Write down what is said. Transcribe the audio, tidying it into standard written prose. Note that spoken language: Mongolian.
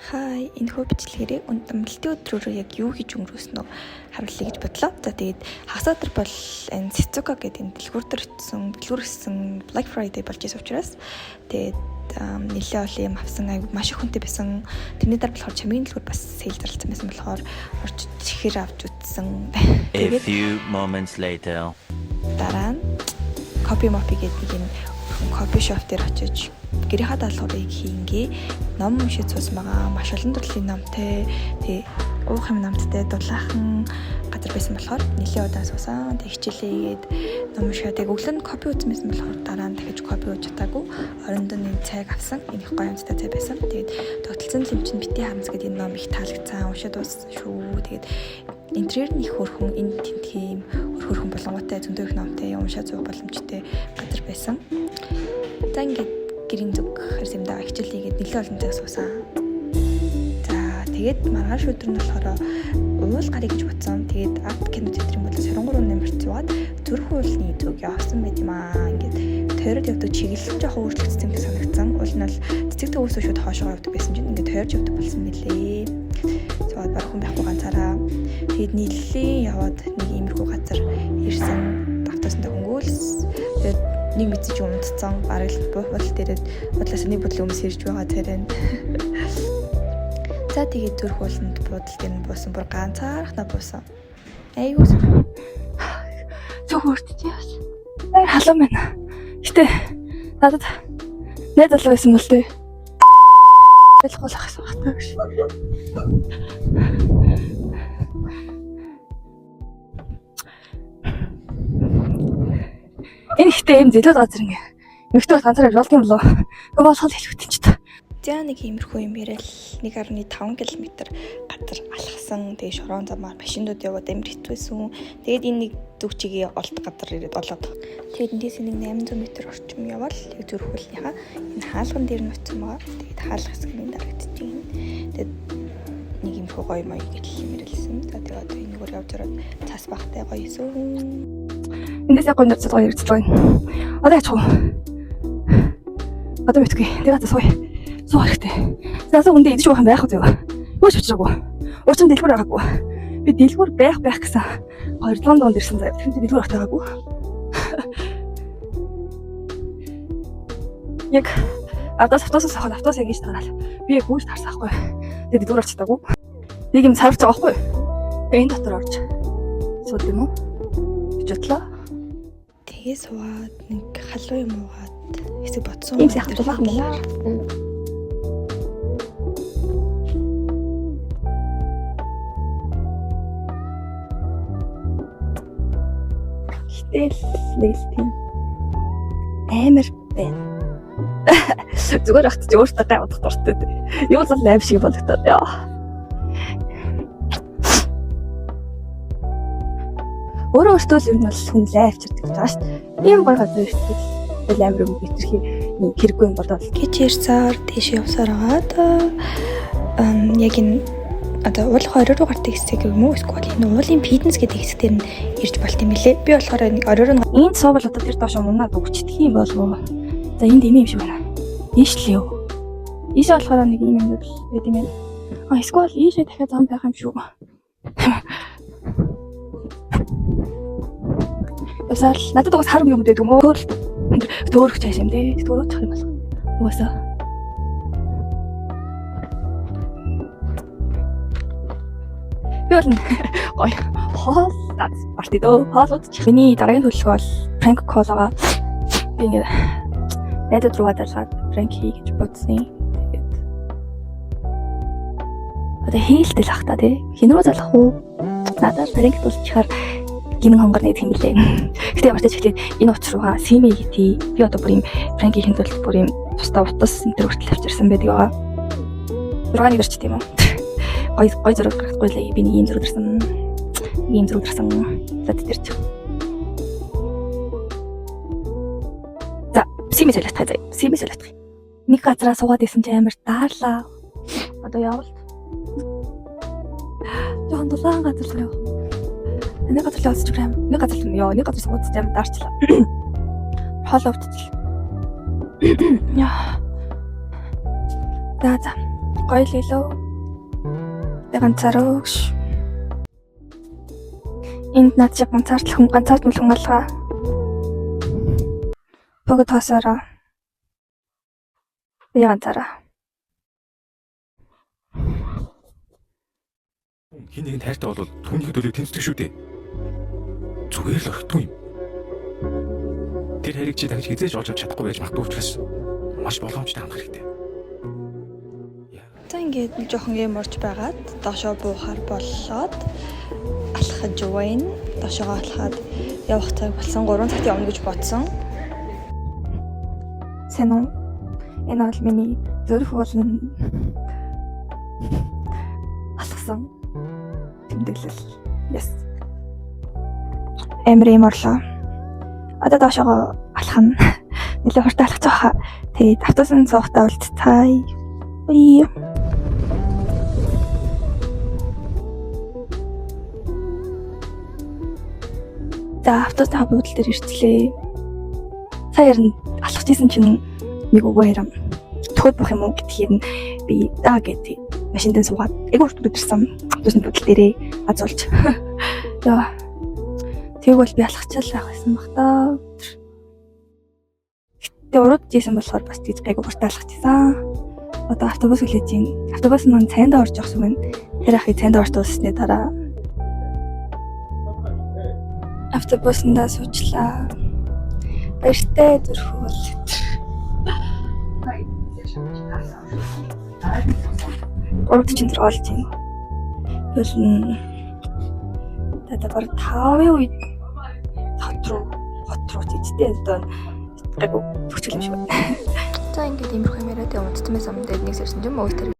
Хай, энэ хөө бичлэгээрээ амралтын өдрөөрөө яг юу хийж өнгөрөөснөө харуулъя гэж бодлоо. За тэгээд хагас өдөр бол энэ Сицука гэдэг энэ дэлгүүрсэн Black Friday болж байсан учраас тэгээд нэлээд олон юм авсан, маш их хүнтэй байсан. Тэрний дараа болохоор чамийн дэлгүүр бас сейл зарласан байсан болохоор орж чихэр авч утсан. A few moments later. Дараа нь copy гэдэг энэ кофе шоп дээр очиж гэрийнхаа даалгаврыг хийнгээ. Ном уншиж суусан байгаа. Маш олон төрлийн номтой, тэгээ уух юм номтой дулаахан газар байсан болохоор нэлээд удаа суусан. Тэг хичээлээгээд ном уншаад тэг өглөө нь кофе уусан болохоор дараа нь дахиж кофе ууж чадаагүй. Орондоо нэг цайг авсан. Энэ их гоё юмтай цай байсан. Тэгээд тогтолцсон лимчин бити харамс гэдэг энэ ном их таалагдсан. Уншаад дууссан шүү. Тэгээд интерьер нь их хөрхөн, энэ тийм хөрхөн болонготой зөндөө их номтой уншаад зуух боломжтой газар байсан. За ингээд гэрийн зүг харсан юм даа хичээлийгээд нэлээд олон цаг суусан. За тэгээд маргааш өдөр нь болохоор уул гарыг гэж бодсон. Тэгээд арт кино театрын болоо 23 номерт зугаад зүрх уулны зүг явсан байт юм аа. Ингээд тойрол явдаг чиглэл жоохон өөрчлөгдсөн гэж санагдсан. Уул нь бол цэцэг төвөөсөө шууд хоошоо явдаг байсан чинь ингээд тойрж явдаг болсон мэлээ. Зугаад барах хүн байхгүй ганцаараа. Тэгээд нийлээ яваад нэг иймэрхүү газар ирсэн. Автосондоо хөнгөөлс. Тэгээд нэг мэдчих юм унтцсан. Бараг л бодол дээрээ бодлоос нэг бодлын өмнөс ирж байгаа царай. За тэгээд зүрх ууланд бодол дээр нь буусан. Бүр ганцаархнаа буусан. Айгуу цохорт яас. Халуун байна. Гэтэ надад найз залуу байсан бол тээ. Ялгуулах гэсэн багтаа гэж. Энэ ихтэй юм зэлүүд газар ингээ. Мэгтэй ганцаар явж болдсон болоо. Угаасгал хэлвэтэл ч та. За нэг иймэрхүү юм яриад 1.5 км газар алхсан. Тэгээ шорон замаар машинууд яваад амар хитвэсэн. Тэгээд энэ нэг зүгчигээ олд газар ирээд олоод. Тэгээд эндээс нэг 800 м орчим явбал тэгээд зүрх уулныхаа энэ хаалган дээр нь очсон байгаа. Тэгээд хаалга хэсгийн дарагдчихээн. Тэгээд нэг иймэрхүү гоё маяг гэж юм ярилсан. За тэгээд одоо энэ нүгээр явж ороод цаас багтай гоё эсвэн. Эндээс яг гоё нэрцэл гоё хэрэгцэж байна. Одоо яачих вэ? Одоо битгүй. Тэгээд сууя. Суу хэрэгтэй. Заасан үндэ идэж уух юм байх үү? Юу ч учраагүй. Урчин дэлгүүр байгаагүй. Би дэлгүүр байх гэсэн 2 донд ирсэн заяа. Тэгэхээр дэлгүүр авах байгаагүй. Яг автосоос хахад автосоо гэж тараал. Би яг гүйж тарсан ахгүй. Тэгээд дэлгүүр авч чадаагүй. Нэг юм царвч байгаа хгүй. Энэ дотор орж. Сууд юм уу? Бодлоо. Тэгээ суугаад нэг халуун юм уугаад хэсэг бодсон юм хатуулах юм байна. Гэтэл тийм амар байна. Зүгээр ахт ч өөртөө гайвах дуртай. Юу л аим шиг болгохтой яа. Өөрөөсөө л юм бол хүн лайвчирдаг гэж байгаа шүү дээ. Ийм гоё газар ирсэн. Амар юм битэрхий хэрэггүй юм болоод гэж ярьсаар тийш явсаар байгаа. Яг энэ одоо уулын 20 дугаар хэсэг юм уу? Эсвэл энэ уулын фитнес гэдэг хэсэг дээр нь ирж болт юм билэ. Би болохоор оройр нь энд суувал одоо тэр доош унаад өгчдөг юм болов уу? За энд ийм юм шиг байна. Ийшлээ юу? Ийшээ болохоор нэг ийм юм байт юм байна. Эсвэл ийшээ дахиад зам байх юм шүү. Ясаал надад угаас харам юм дээд юм уу? Төөрөх чааш юм дээ. Төөрөх юм байна. Угаасаа. Яа гой хоол парти дөө хоолууд миний дараагийн төлөв бол prank call байгаа. Би ингэ найдад руу гадаалаад prank хий гэж бодсон. Тэгээд одоо хийлтэл ах та тий. Хин рүү залах уу? Надад prank болчихоор гинэн хонгор нэг юм лээ. Гэтэ ямар ч хэлээд энэ утас руугаа сими хийтий. Би одоо бүр юм prank хийх тулд бүр юм тусдаа утас энэ төр хүртэл авчирсан байдаг байгаа. Ургааны гэрч тийм үү? Гой зураг гаргахгүй лээ. Би нэг юм зураг ирсэн. Ийм зураг ирсэн. За тэрч. За, сими солиотгоо заа. Сими солиотгоо. Нэг газараа суугаад исэн чи амар даарлаа. Одоо явал. Жохон дулаан газар л яв. Нэг газар л явуулчих юм. Нэг газар суугаад амар даарчлаа. Хоол өвдчихлээ. Яа. За. Гоё л илүү. Би ганцаараа гэж. Энд над шиг ганцаард мөлхөн алгаа. Богд хасараа. Би ганцаараа. Хин нэгэнд хайртай бол түүний төлөв тэмцдэг шүү дээ. Зүгээр л орхихгүй юм. Тэр хайрыг чи дахиж хизээж олж авч чадахгүй байж магадгүй учраас маш боломжтой хандах хэрэгтэй. За ингээд жоохон юм орж байгаад доошоо буухаар боллоод алхаж байна. Доошоогоо алхаад явах цаг болсон 3 цагт явна гэж бодсон. Сэн үү? Энэ бол миний зүрх болон алхсан тэмдэглэл. Yes. Эмрэм орлоо. Одоо доошоогоо алхана. Нэлээд хурдан алхаж байгаа. Тэгээд автобусын цугтаа уулзцаая. Үй. За автобусны буудлын дээр ирчлээ. Саяар нь алхаж исэн чинь нэг үгүй ярам. Төхөд бох юм уу гэдгийг нь би даа гэдэг машиндаа суугаад эйгүүр төрсөн автобусны буудлын дээрээ азуулж. Яа. Тэгвэл би алхачихлаа байсан баг таа. Тэгээ урууд жисэн болохоор бас тийж гайгүй хурдан алхажсан. Одоо автобус хүлээж ийн. Автобус маань цайнд орж явах юм. Тэр ахыг цайнд орж дуусны дараа автобуснда суучлаа. Баяртай зүрхүүл. Урд чинь тэр олж ийн. Тэгвэл одоо баг 5-ын үед хот руу тийчтэй одоо гайгүй төгсөл юм шиг байна. За ингээд иймэрхүү юм яриад яваад тэмээс амд нэг сэрсэн юм уу тэр